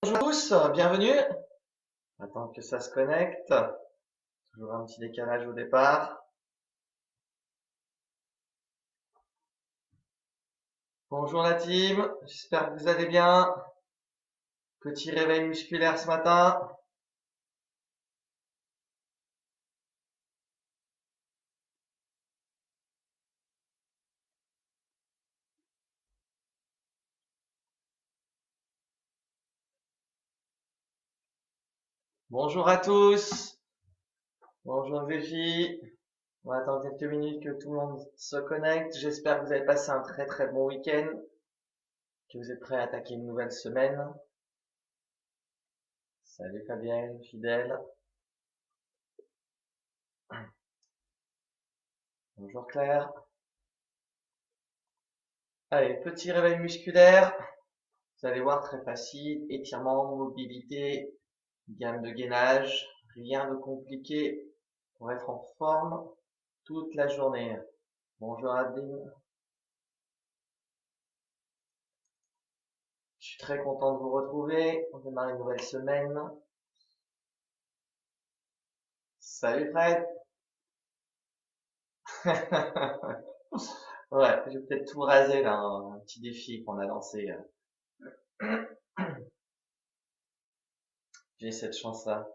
Bonjour à tous, bienvenue. Attends que ça se connecte. Toujours un petit décalage au départ. Bonjour la team, j'espère que vous allez bien. Petit réveil musculaire ce matin. Bonjour à tous. Bonjour les filles. On va attendre quelques minutes que tout le monde se connecte. J'espère que vous avez passé un très très bon week-end, que vous êtes prêts à attaquer une nouvelle semaine. Salut Fabienne, fidèle. Bonjour Claire. Allez, petit réveil musculaire. Vous allez voir, très facile. Étirement, mobilité, gamme de gainage, rien de compliqué pour être en forme toute la journée. Bonjour Adeline, je suis très content de vous retrouver. On démarre une nouvelle semaine. Salut Fred. Ouais, je vais peut-être tout raser là, un petit défi qu'on a lancé. J'ai cette chance-là.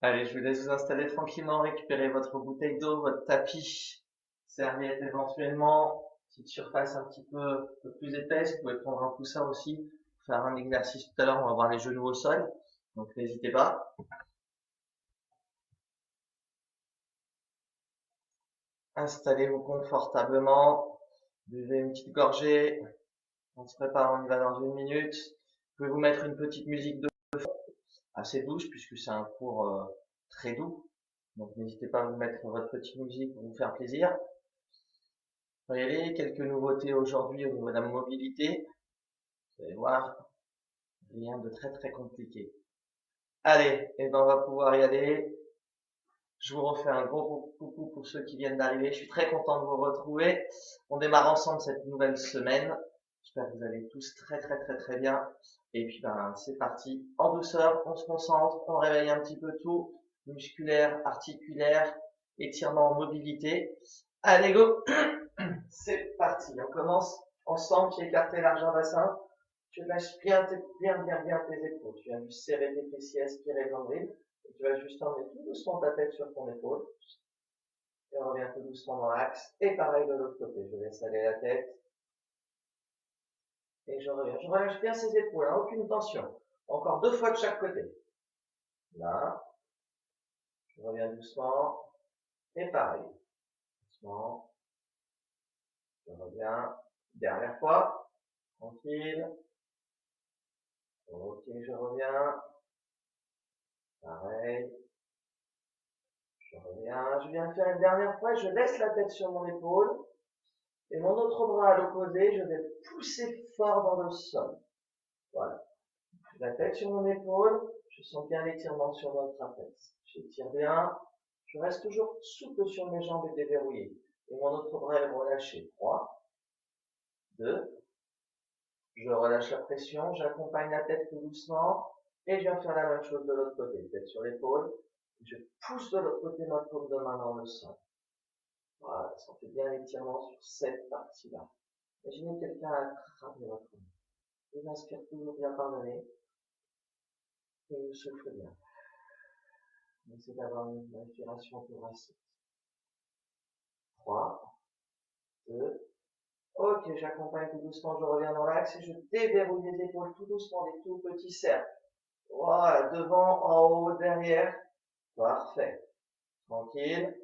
Allez, je vous laisse vous installer tranquillement, récupérer votre bouteille d'eau, votre tapis, serviette éventuellement, petite surface un peu plus épaisse. Vous pouvez prendre un coussin aussi, faire un exercice tout à l'heure, on va voir les genoux au sol, donc n'hésitez pas. Installez-vous confortablement, buvez une petite gorgée, on se prépare, on y va dans une minute. Vous pouvez vous mettre une petite musique de assez douce puisque c'est un cours très doux, donc n'hésitez pas à vous mettre votre petite musique pour vous faire plaisir. On va y aller, quelques nouveautés aujourd'hui au niveau de la mobilité. Vous allez voir, rien de très très compliqué. Allez, et ben on va pouvoir y aller. Je vous refais un gros coucou pour ceux qui viennent d'arriver. Je suis très content de vous retrouver. On démarre ensemble cette nouvelle semaine. J'espère que vous allez tous très très très très bien. Et puis ben c'est parti. En douceur, on se concentre, on réveille un petit peu tout. Musculaire, articulaire, étirement, mobilité. Allez go. C'est parti. On commence ensemble, pieds écartés, largeur bassin. Tu lâches bien tes épaules. Tu viens juste serrer tes fessiers, aspirer le nombril. Et tu vas juste emmener tout doucement ta tête sur ton épaule. Et on revient tout doucement dans l'axe. Et pareil de l'autre côté. Je laisse aller la tête. Et je reviens. Je relâche bien ses épaules, hein, aucune tension. Encore 2 fois de chaque côté. Là. Je reviens doucement. Et pareil. Doucement. Je reviens. Dernière fois. Tranquille. Ok, je reviens. Pareil. Je reviens. Je viens de faire une dernière fois. Je laisse la tête sur mon épaule. Et mon autre bras à l'opposé, je vais pousser fort dans le sol. Voilà. La tête sur mon épaule, je sens bien l'étirement sur mon trapèze. J'étire bien. Je reste toujours souple sur mes jambes et déverrouillé. Et mon autre bras est relâché. 3, 2, je relâche la pression, j'accompagne la tête tout doucement. Et je viens faire la même chose de l'autre côté. Tête sur l'épaule. Je pousse de l'autre côté ma paume de main dans le sol. Voilà, ça fait bien l'étirement sur cette partie-là. Imaginez quelqu'un attraper votre main. Il inspire toujours bien par le nez et il souffle bien. On essaie d'avoir une inspiration thoracique. 3, 2, ok, j'accompagne tout doucement, je reviens dans l'axe et je déverrouille les épaules tout doucement, des tout petits cercles. Voilà, devant, en haut, derrière. Parfait. Tranquille.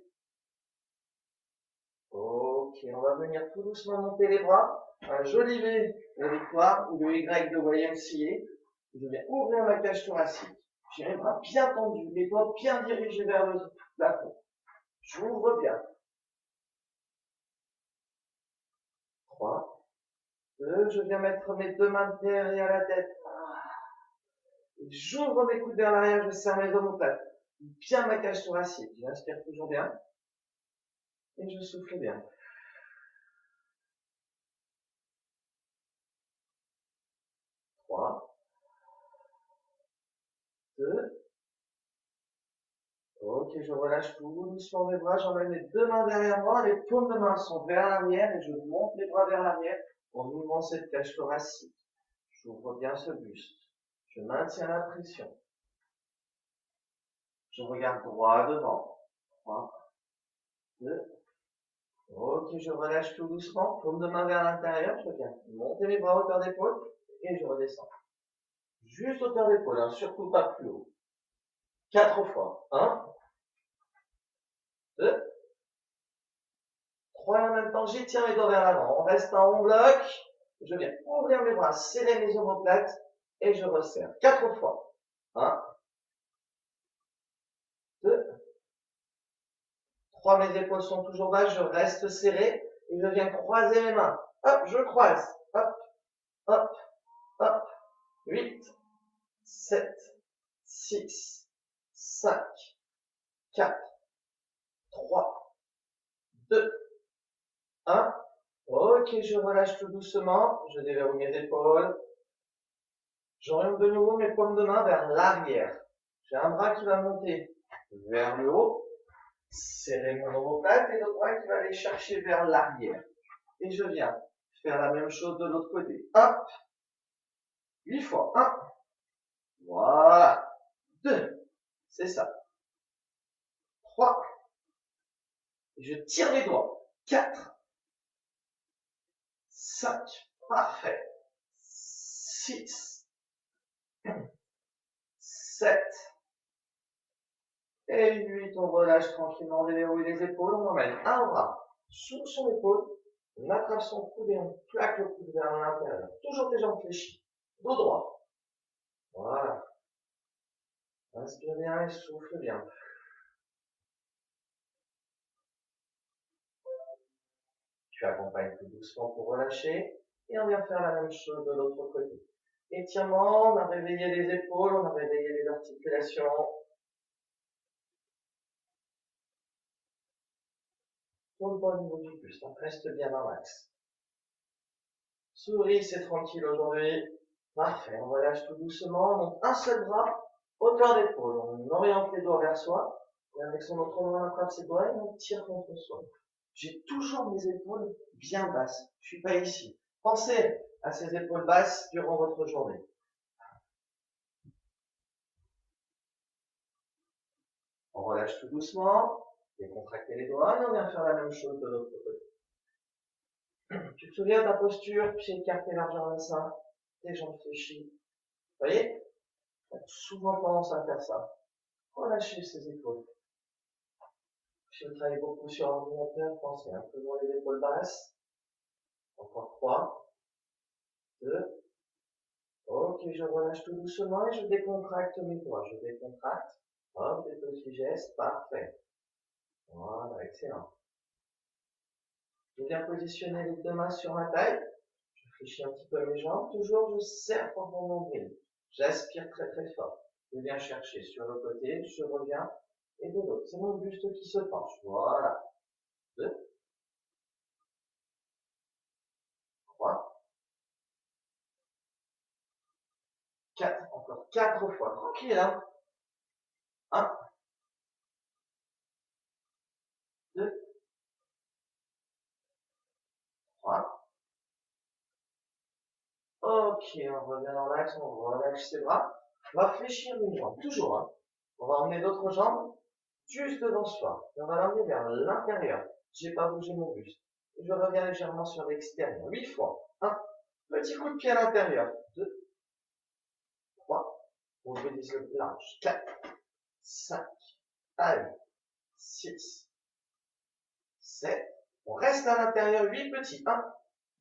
Ok, on va venir tout doucement monter les bras. Un joli V de victoire ou le Y de YMCA. Je viens ouvrir ma cage thoracique. J'ai les bras bien tendus, les doigts bien dirigés vers le plafond. J'ouvre bien. 3, 2, je viens mettre mes 2 mains derrière la tête. J'ouvre mes coudes vers l'arrière, je serre mes omoplates. Bien ma cage thoracique. J'inspire toujours bien. Et je souffle bien. 3, 2. Ok, je relâche tout doucement mes bras, j'emmène les deux mains derrière moi, les paumes de main sont vers l'arrière et je monte les bras vers l'arrière en ouvrant cette cage thoracique. J'ouvre bien ce buste. Je maintiens la pression. Je regarde droit devant. 3, 2. Ok, je relâche tout doucement, paume de main vers l'intérieur, je viens monter mes bras à hauteur d'épaule et je redescends. Juste hauteur d'épaule, hein, surtout pas plus haut. 4 fois. 1, 2, 3 et en même temps, j'étire mes dos vers l'avant. On reste en haut bloc. Je viens ouvrir mes bras, serrer mes omoplates et je resserre. 4 fois. 1, 2, 3, mes épaules sont toujours basses, je reste serré et je viens croiser mes mains. Hop, je croise. Hop, hop, hop. 8, 7, 6, 5, 4, 3, 2, 1. Ok, je relâche tout doucement. Je déverrouille mes épaules. J'oriente de nouveau mes paumes de main vers l'arrière. J'ai un bras qui va monter vers le haut. Serrer mon omoplate et l'autre bras qui va aller chercher vers l'arrière. Et je viens faire la même chose de l'autre côté. Hop. 8 fois. 1. Voilà. 2. C'est ça. 3. Je tire les doigts. 4. 5. Parfait. 6. 7. Et 8. On relâche tranquillement, on déverrouille les épaules. On emmène un bras sous son épaule. On attrape son coude et on plaque le coude vers l'intérieur. Toujours les jambes fléchies. Dos droit. Voilà. Inspire bien et souffle bien. Tu accompagnes tout doucement pour relâcher. Et on vient faire la même chose de l'autre côté. Étirement, on a réveillé les épaules, on a réveillé les articulations. Tourne pas au niveau du buste, on reste bien dans l'axe. Souris, c'est tranquille aujourd'hui. Parfait, on relâche tout doucement, on monte un seul bras, hauteur d'épaule. On oriente les doigts vers soi, et avec son autre main, on attrape ses doigts et on tire contre soi. J'ai toujours mes épaules bien basses. Je suis pas ici. Pensez à ces épaules basses durant votre journée. On relâche tout doucement, décontractez les doigts et on vient faire la même chose de l'autre côté. Tu te souviens de ta posture, pieds écartés, largeur de sein, tes jambes fléchies. Vous voyez? On a souvent tendance à faire ça. Relâchez ses épaules. Si vous travaillez beaucoup sur l'ordinateur, pensez un peu moins les épaules basses. Encore 3, 2. Ok, je relâche tout doucement et je décontracte mes doigts. Je décontracte. Hop, des petits gestes. Parfait. Voilà, excellent. Je viens positionner les deux mains sur ma taille. Je fléchis un petit peu mes jambes. Toujours, je serre pour mon nombril. J'aspire très très fort. Je viens chercher sur le côté. Je reviens. Et de l'autre. C'est mon buste qui se penche. Voilà. 2, 3, 4. Encore 4 fois. Tranquille, hein. 1, 2, 3. Ok, on revient dans l'axe, on relâche ses bras. On va fléchir une jambe, toujours. Hein. On va emmener l'autre jambe juste devant soi. Et on va l'emmener vers l'intérieur. J'ai pas bougé mon buste. Et je reviens légèrement sur l'extérieur. 8 fois. 1. Petit coup de pied à l'intérieur. 2, 3. On mobilise le large. 4, 5. Allez. 6, 7. On reste à l'intérieur. 8 petits. 1,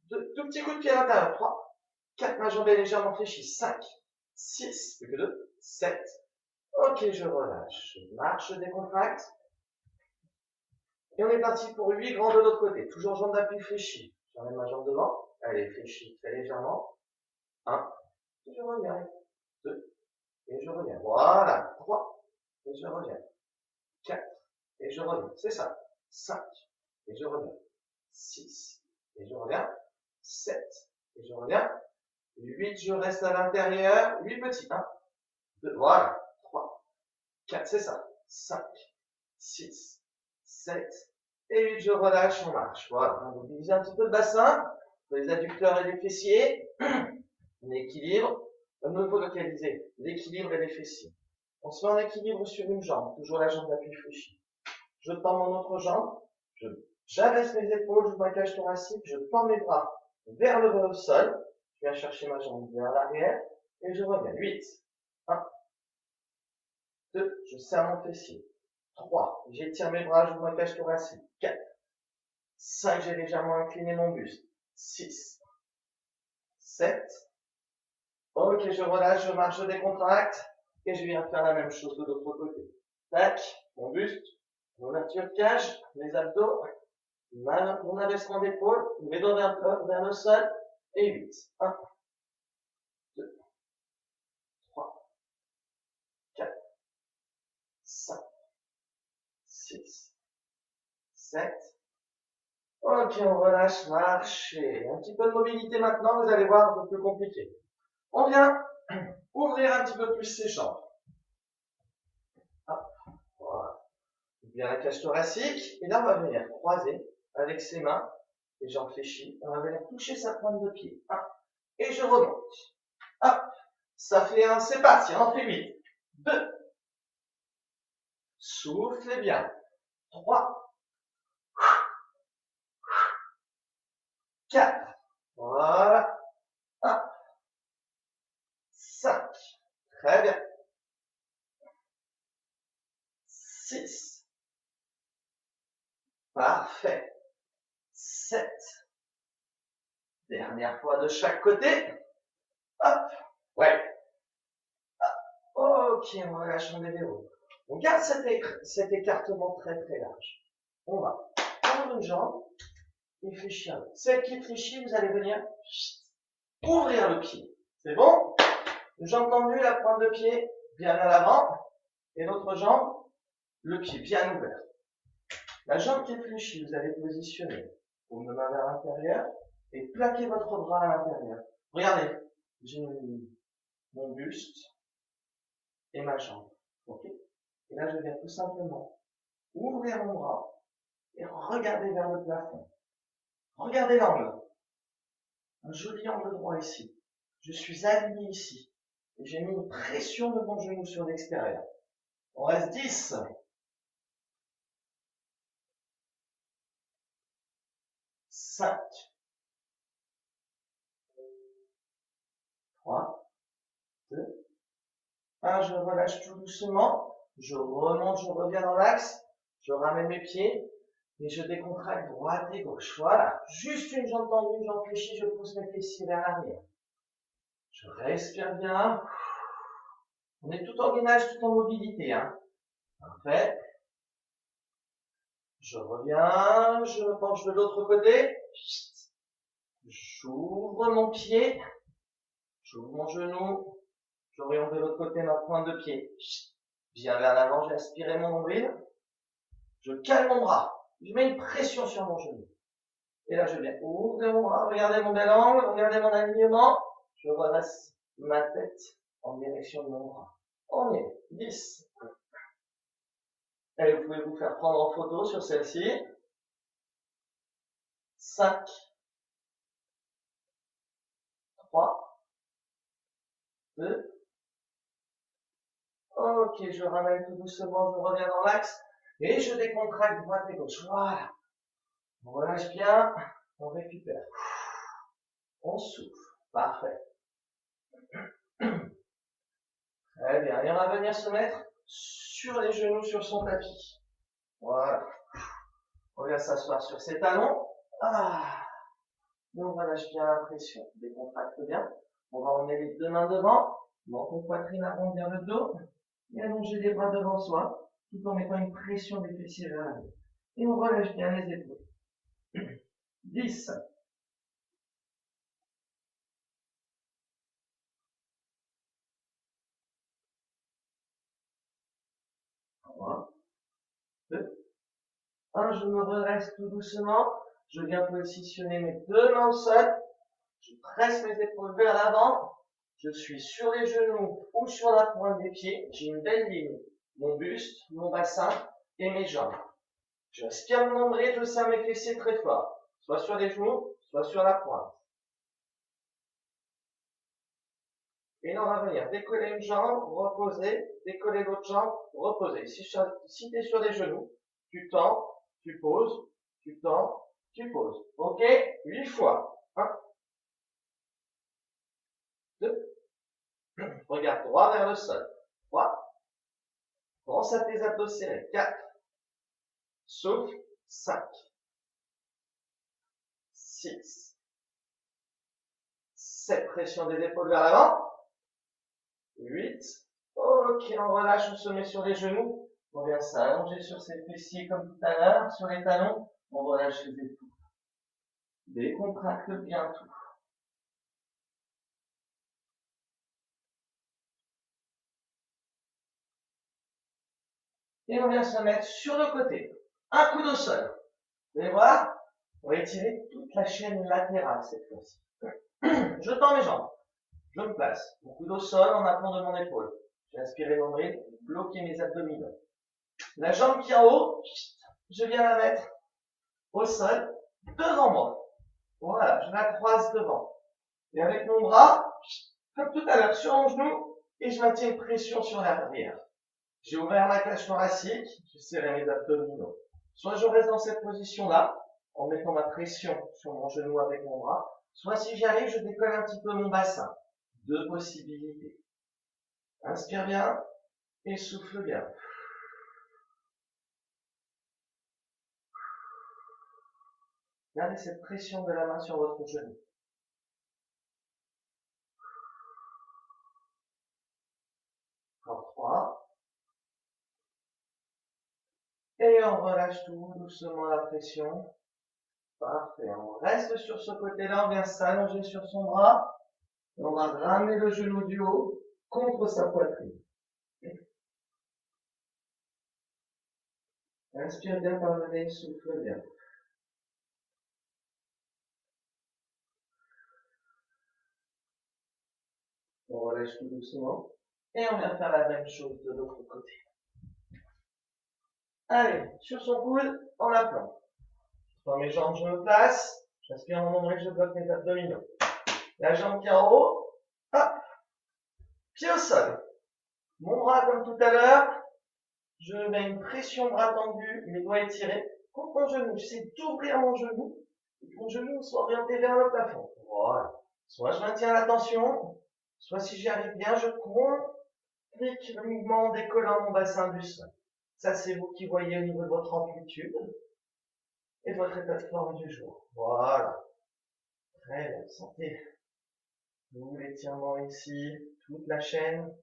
2. Tout petit coup de pied à l'intérieur. 3, 4. Ma jambe est légèrement fléchie. 5, 6. Plus que 2. 7. Ok, je relâche. Je marche, je décontracte. Et on est parti pour 8 grands de l'autre côté. Toujours jambe d'appui fléchie. J'emmène ma jambe devant. Elle est fléchie très légèrement. 1. Et je reviens. 2. Et je reviens. Voilà. 3. Et je reviens. 4. Et je reviens. C'est ça. 5. Et je reviens. 6. Et je reviens. 7. Et je reviens. 8, je reste à l'intérieur. 8 petits. 1, 2, voilà. 3, 4, c'est ça. 5, 6, 7 et 8, je relâche, on marche. Voilà. On va diviser un petit peu le bassin, entre les adducteurs et les fessiers. On équilibre. Nous, il faut localiser l'équilibre et les fessiers. On se met en équilibre sur une jambe, toujours la jambe d'appui fléchie. Je tends mon autre jambe, j'abaisse mes épaules, je cage thoracique, je tends mes bras vers le bas au sol, je viens chercher ma jambe vers l'arrière, et je reviens. 8, 1, 2, je serre mon fessier. 3, j'étire mes bras, je cage thoracique. 4, 5, j'ai légèrement incliné mon buste. 6, 7, ok, je relâche, je marche, je décontracte, et je viens faire la même chose de l'autre côté. Tac, mon buste, mon ouverture de cage, mes abdos, mon abaissement d'épaule, mes doigts vers le sol, et 8. 1, 2, 3, 4, 5, 6, 7. Ok, on relâche, marcher. Un petit peu de mobilité maintenant, vous allez voir, un peu plus compliqué. On vient ouvrir un petit peu plus ses jambes. Hop, voilà. Bien la cage thoracique, et là on va venir croiser avec ses mains, les jambes fléchies, on va venir toucher sa pointe de pied. 1, et je remonte. Hop, ça fait 1, c'est parti, on en fait 8. 2, soufflez bien. 3, 4, voilà. 1, 5, très bien. 6, parfait. 7, dernière fois de chaque côté. Hop, ouais. Ok, on relâche, on déverrouille. On garde cet écartement très très large. On va prendre une jambe et fléchir. Celle qui est fléchie, vous allez venir ouvrir le pied. C'est bon? Une jambe tendue, la pointe de pied bien à l'avant. Et l'autre jambe, le pied bien ouvert. La jambe qui est fléchie, vous allez positionner vos mains vers l'intérieur et plaquer votre bras à l'intérieur. Regardez, j'ai mon buste et ma jambe. Ok? Et là, je viens tout simplement ouvrir mon bras et regarder vers le plafond. Regardez l'angle. Un joli angle droit ici. Je suis aligné ici. Et j'ai mis une pression de mon genou sur l'extérieur. On reste 10. 5. 3. 2. 1. Je relâche tout doucement. Je remonte, je reviens dans l'axe. Je ramène mes pieds. Et je décontracte droite et gauche. Voilà. Juste une jambe tendue, une jambe fléchie. Je pousse mes fessiers vers l'arrière. Je respire bien. On est tout en gainage, tout en mobilité. Hein. Parfait. Je reviens, je me penche de l'autre côté. J'ouvre mon pied. J'ouvre mon genou. J'oriente de l'autre côté ma pointe de pied. Je viens vers l'avant, j'ai aspiré mon nombril. Je cale mon bras. Je mets une pression sur mon genou. Et là, je viens ouvrir mon bras. Regardez mon bel angle. Regardez mon alignement. Je redresse ma tête en direction de mon bras. On y est. 10. Allez, vous pouvez vous faire prendre en photo sur celle-ci. 5. 3. 2. Ok, je ramène tout doucement, je reviens dans l'axe. Et je décontracte droite et gauche. Voilà. On relâche bien. On récupère. On souffle. Parfait. Très bien. Et on va venir se mettre sur les genoux sur son tapis. Voilà. On vient s'asseoir sur ses talons. Et on relâche bien la pression. Décontracte bien. On va emmener les deux mains devant. Menton poitrine, arrondir le dos. Et allonger les bras devant soi. Tout en mettant une pression des fessiers vers l'arrière. Et on relâche bien les épaules. 10. 3, 2, 1. Je me redresse tout doucement. Je viens positionner mes deux mains au sol. Je presse mes épaules vers l'avant. Je suis sur les genoux ou sur la pointe des pieds. J'ai une belle ligne. Mon buste, mon bassin et mes jambes. J'inspire mon nombril, je serre mes fessiers très fort. Soit sur les genoux, soit sur la pointe. Et on va venir décoller une jambe, reposer, décoller l'autre jambe, reposer. Si tu es sur les genoux, tu tends, tu poses, tu tends, tu poses. Ok? 8 fois. 1, 2, regarde droit vers le sol. 3, pense à tes abdos serrés. 4, souffle. 5, 6, 7, pression des épaules vers l'avant. 8, ok, on relâche, on se met sur les genoux. On vient s'allonger sur ses fessiers comme tout à l'heure, sur les talons. On relâche les épaules. Décontracte bien tout. Et on vient se mettre sur le côté. Un coude au sol. Vous allez voir, on va étirer toute la chaîne latérale cette fois-ci. Je tends mes jambes. Je me place. Mon coude au sol en appuyant de mon épaule. J'ai inspiré mon nombril, bloqué mes abdominaux. La jambe qui est en haut, je viens la mettre au sol, devant moi. Voilà, je la croise devant. Et avec mon bras, comme tout à l'heure, sur mon genou, et je maintiens une pression sur l'arrière. J'ai ouvert ma cage thoracique, j'ai serré mes abdominaux. Soit je reste dans cette position-là, en mettant ma pression sur mon genou avec mon bras, soit si j'y arrive, je décolle un petit peu mon bassin. Deux possibilités. Inspire bien et souffle bien. Gardez cette pression de la main sur votre genou. Encore 3. Et on relâche tout doucement la pression. Parfait. On reste sur ce côté-là, on vient s'allonger sur son bras. Et on va ramener le genou du haut contre sa poitrine. Inspire bien par le nez, souffle bien. On relâche tout doucement. Et on vient faire la même chose de l'autre côté. Allez, sur son coude, en appelant. Dans mes jambes, je me place. J'inspire mon nombril, je bloque mes abdominaux. La jambe qui est en haut. Hop. Pied au sol. Mon bras comme tout à l'heure. Je mets une pression bras tendu, mes doigts étirés contre mon genou. J'essaie d'ouvrir mon genou. Et que mon genou soit orienté vers le plafond. Voilà. Soit je maintiens la tension. Soit si j'y arrive bien, je complique le mouvement en décollant mon bassin du sol. Ça, c'est vous qui voyez au niveau de votre amplitude et de votre état de forme du jour. Voilà. Très bien. Sentez tout l'étirement ici, toute la chaîne.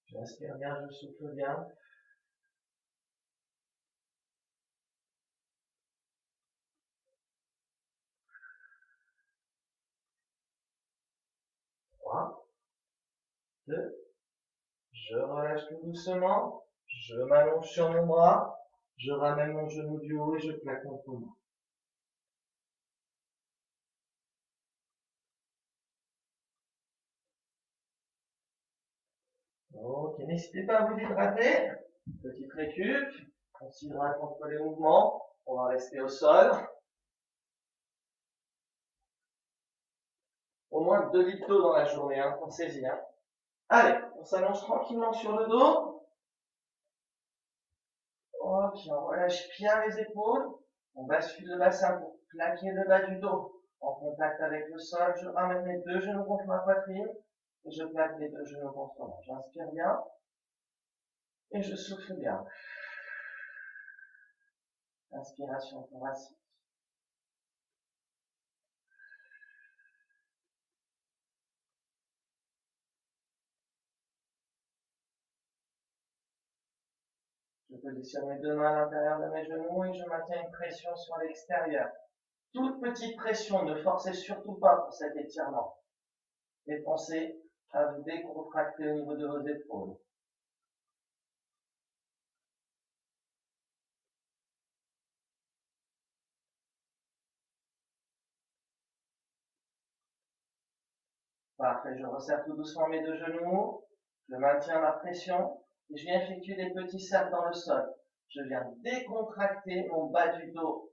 J'inspire bien, je souffle bien. Trois, deux, je relâche tout doucement. Je m'allonge sur mon bras. Je ramène mon genou du haut et je plaque mon poumon. Ok, n'hésitez pas à vous hydrater. Petite récup. On s'hydrate entre les mouvements. On va rester au sol. Au moins 2 litres d'eau dans la journée, hein, pensez-y. Hein. Allez, on s'allonge tranquillement sur le dos. Ok, on relâche bien les épaules. On bascule le bassin pour plaquer le bas du dos en contact avec le sol. Je ramène mes deux genoux contre ma poitrine et je plaque les deux genoux contre moi. J'inspire bien et je souffle bien. Inspiration thoracique. Je positionne mes deux mains à l'intérieur de mes genoux et je maintiens une pression sur l'extérieur. Toute petite pression, ne forcez surtout pas pour cet étirement. Et pensez à vous décontracter au niveau de vos épaules. Parfait, je resserre tout doucement mes deux genoux, je maintiens ma pression et je viens effectuer des petits cercles dans le sol. Je viens décontracter mon bas du dos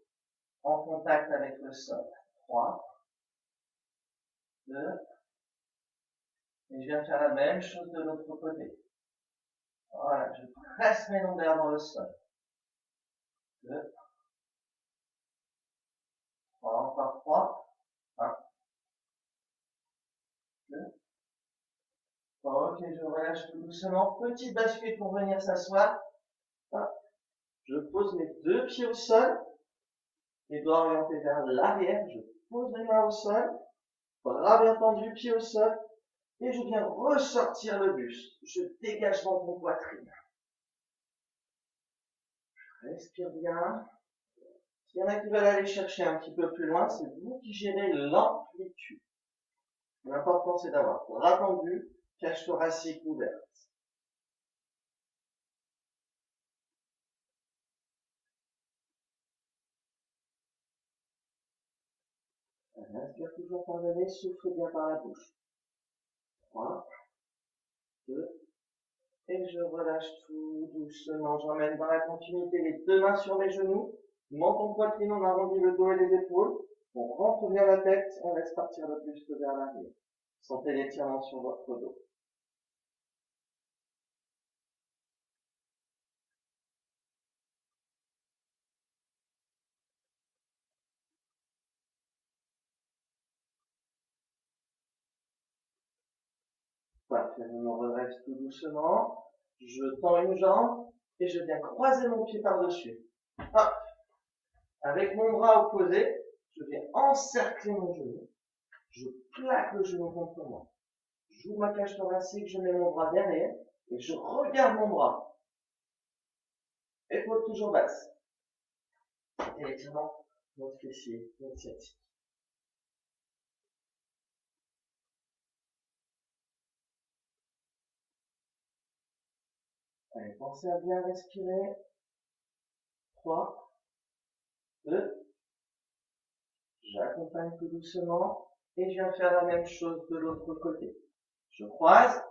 en contact avec le sol. 3, 2, et je viens faire la même chose de l'autre côté. Voilà, je presse mes lombaires dans le sol. 2, 3, encore 3, 1, 2, ok, je relâche tout doucement. Petite bascule pour venir s'asseoir. Je pose mes deux pieds au sol, les doigts orientés vers l'arrière. Je pose mes mains au sol, bras bien tendus, pieds au sol, et je viens ressortir le buste. Je dégage dans mon poitrine. Je respire bien. S'il y en a qui veulent aller chercher un petit peu plus loin, c'est vous qui gérez l'amplitude. L'important, c'est d'avoir bras tendus, cage thoracique ouverte. Inspire toujours par le nez, souffle bien par la bouche. 3, 2, et je relâche tout doucement. J'emmène dans la continuité les deux mains sur mes genoux. Menton poitrine, on arrondit le dos et les épaules. On rentre bien la tête, on laisse partir le buste vers l'arrière. Sentez l'étirement sur votre dos. Parfait, je me redresse tout doucement. Je tends une jambe et je viens croiser mon pied par-dessus. Hop. Avec mon bras opposé, je viens encercler mon genou. Je plaque le genou contre moi. J'ouvre ma cage thoracique, je mets mon bras derrière et je regarde mon bras. Épaule toujours basse. Et étirement, notre fessier, notre sciatique. Allez, pensez à bien respirer. 3, 2, j'accompagne tout doucement et je viens faire la même chose de l'autre côté. Je croise,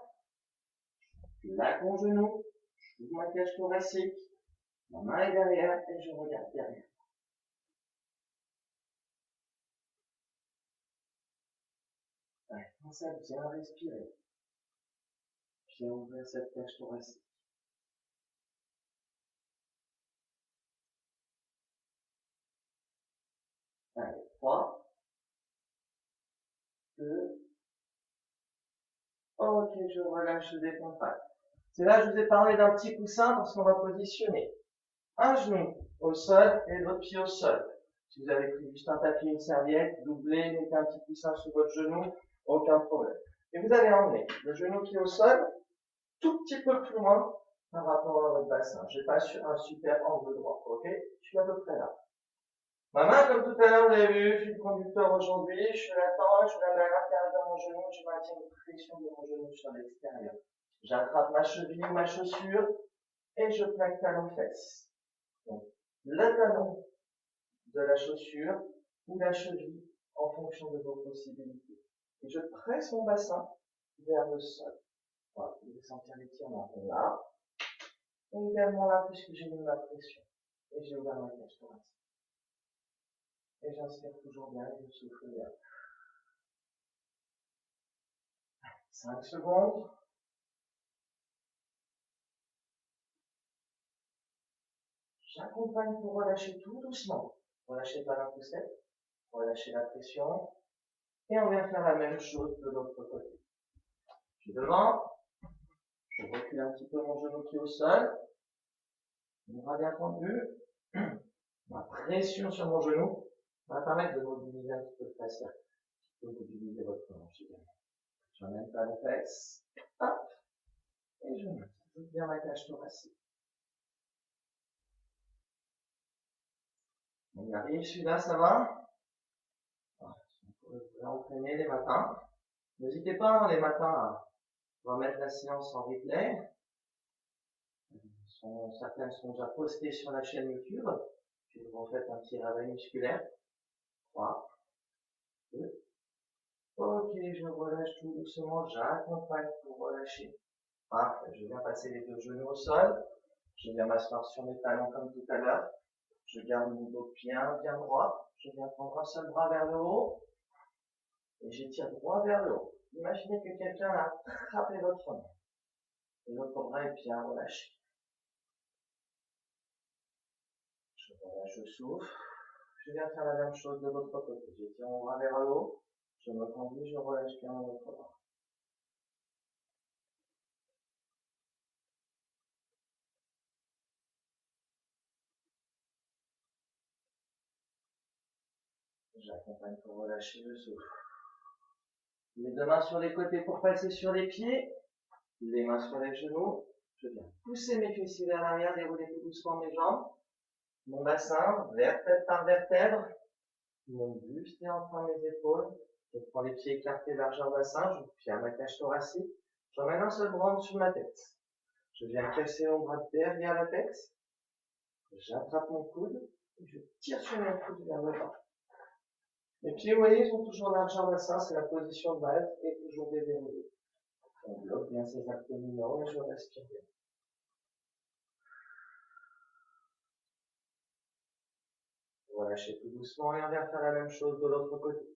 je plaque mon genou, j'ouvre ma cage thoracique, ma main est derrière et je regarde derrière. Allez, pensez à bien respirer. Bien ouvrir cette cage thoracique. Allez, 3, 2, ok, je relâche, je décontracte. C'est là que je vous ai parlé d'un petit coussin parce qu'on va positionner un genou au sol et l'autre pied au sol. Si vous avez pris juste un papier, une serviette, doublez, mettez un petit coussin sur votre genou, aucun problème. Et vous allez emmener le genou qui est au sol, tout petit peu plus loin par rapport à votre bassin. Je n'ai pas un super angle droit, ok? Je suis à peu près là. Ma main, comme tout à l'heure, vous avez vu, je suis le conducteur aujourd'hui, je l'attends, je la mets à l'intérieur de mon genou, je maintiens une pression de mon genou sur l'extérieur. J'attrape ma cheville ou ma chaussure et je plaque talon-fesse. Donc, le talon de la chaussure ou la cheville en fonction de vos possibilités. Et je presse mon bassin vers le sol. Voilà, vous allez sentir l'étirement là. Et également là, puisque j'ai mis ma pression. Et j'ai ouvert ma cage thoracique. Et j'inspire toujours bien et je souffle bien. 5 secondes. J'accompagne pour relâcher tout doucement. Relâchez pas la poussette, relâchez la pression. Et on vient faire la même chose de l'autre côté. Je suis devant. Je recule un petit peu mon genou qui est au sol. Mon bras bien tendu. Ma pression sur mon genou va permettre de mobiliser un petit peu le fascia. De mobiliser votre hanche également. J'emmène pas la fesse. Hop. Et je monte. Je bien ma cage thoracique. On y arrive, celui-là, ça va? Voilà. Vous pouvez entraîner les matins. N'hésitez pas, les matins, à remettre la séance en replay. Certaines sont déjà postées sur la chaîne YouTube. Puis vous refaites un petit réveil musculaire. 3, 2, ok, je relâche tout doucement, j'accompagne pour relâcher. Parfait, je viens passer les deux genoux au sol. Je viens m'asseoir sur mes talons comme tout à l'heure. Je garde mon dos bien droit. Je viens prendre un seul bras vers le haut. Et j'étire droit vers le haut. Imaginez que quelqu'un a attrapé votre main. Et l'autre bras est bien relâché. Je relâche le souffle. Je viens faire la même chose de l'autre côté. J'étire mon bras vers le haut. Je me conduis, je relâche bien mon autre bras. J'accompagne pour relâcher le souffle. Les deux mains sur les côtés pour passer sur les pieds. Les mains sur les genoux. Je viens pousser mes fessiers vers l'arrière, dérouler tout doucement mes jambes. Mon bassin, vertèbre par vertèbre. Mon buste est entre mes épaules. Je prends les pieds écartés largeur bassin. Je viens à ma cage thoracique. J'emmène un seul bras en dessous de ma tête. Je viens casser mon bras derrière la tête. J'attrape mon coude. Et je tire sur mon coude vers le bas. Les pieds, vous voyez, sont toujours largeur bassin. C'est la position de base et toujours déverrouillé. On bloque bien ses abdominaux et je respire bien. Relâchez tout doucement et on vient faire la même chose de l'autre côté.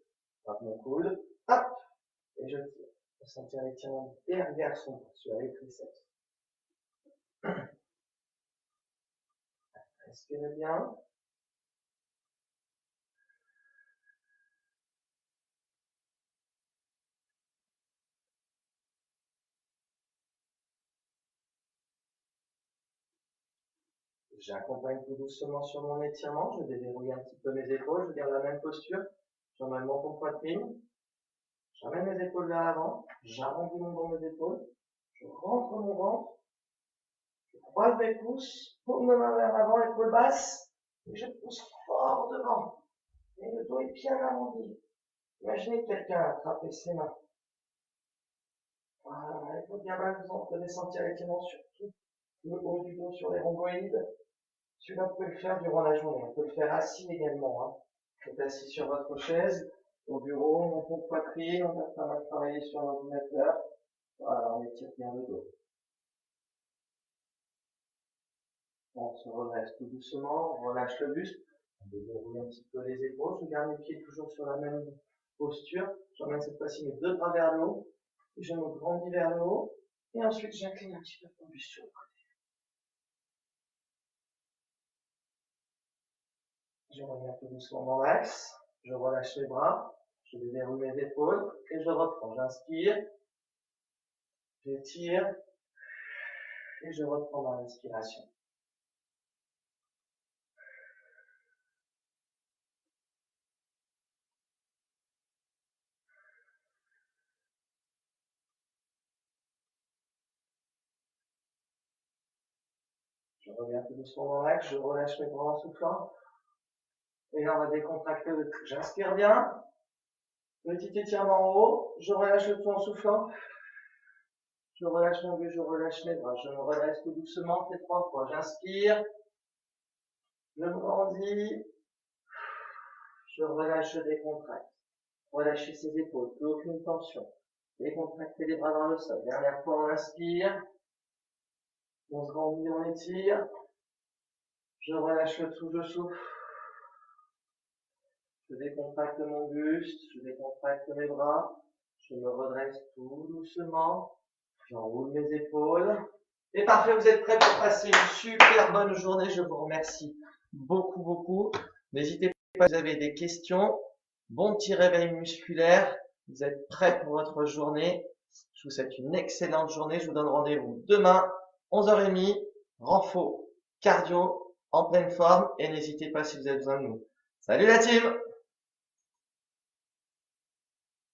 Hop, mon coude, hop, et je tire. On va sentir l'étirement derrière son bras, sur les triceps. Respirez bien. J'accompagne tout doucement sur mon étirement. Je déverrouille un petit peu mes épaules. Je garde la même posture. J'emmène mon menton poitrine. J'amène mes épaules vers l'avant. J'arrondis mon dos mes épaules. Je rentre mon ventre. Je croise mes pouces. Paume de main vers l'avant, épaule basse. Et je pousse fort devant. Et le dos est bien arrondi. Imaginez que quelqu'un a attrapé ses mains. Voilà, il faut bien vous allez sentir l'étirement sur tout le haut du dos, sur les rhomboïdes. Celui-là, vous pouvez le faire durant la journée. On peut le faire assis également. Hein. Vous êtes assis sur votre chaise, au bureau, on monte de poitrine, on va travailler sur l'ordinateur. Voilà, on étire bien le dos. On se redresse tout doucement, on relâche le buste, on déverrouille un petit peu les épaules, je garde mes pieds toujours sur la même posture, j'emmène cette fois-ci mes deux bras vers le haut, et je me grandis vers le haut, et ensuite j'incline un petit peu mon buste sur le côté. Je reviens tout doucement dans l'axe, je relâche les bras, je déverrouille mes épaules, et je reprends, j'inspire, j'étire, et je reprends ma respiration. Je reviens tout doucement dans l'axe, je relâche mes bras en soufflant. Et là, on va décontracter le truc. J'inspire bien. Petit étirement en haut. Je relâche le tout en soufflant. Je relâche mon buste, je relâche mes bras. Je me redresse tout doucement, fait 3 fois. J'inspire. Je me grandis. Je relâche, je décontracte. Relâchez ses épaules, plus aucune tension. Décontractez les bras dans le sol. Dernière fois, on inspire. On se grandit, on étire. Je relâche le tout, je souffle. Je décontracte mon buste, je décontracte mes bras, je me redresse tout doucement, j'enroule mes épaules. Et parfait, vous êtes prêts pour passer une super bonne journée. Je vous remercie beaucoup. N'hésitez pas si vous avez des questions. Bon petit réveil musculaire. Vous êtes prêts pour votre journée. Je vous souhaite une excellente journée. Je vous donne rendez-vous demain, 11h30, renfo, cardio, en pleine forme. Et n'hésitez pas si vous avez besoin de nous. Salut la team!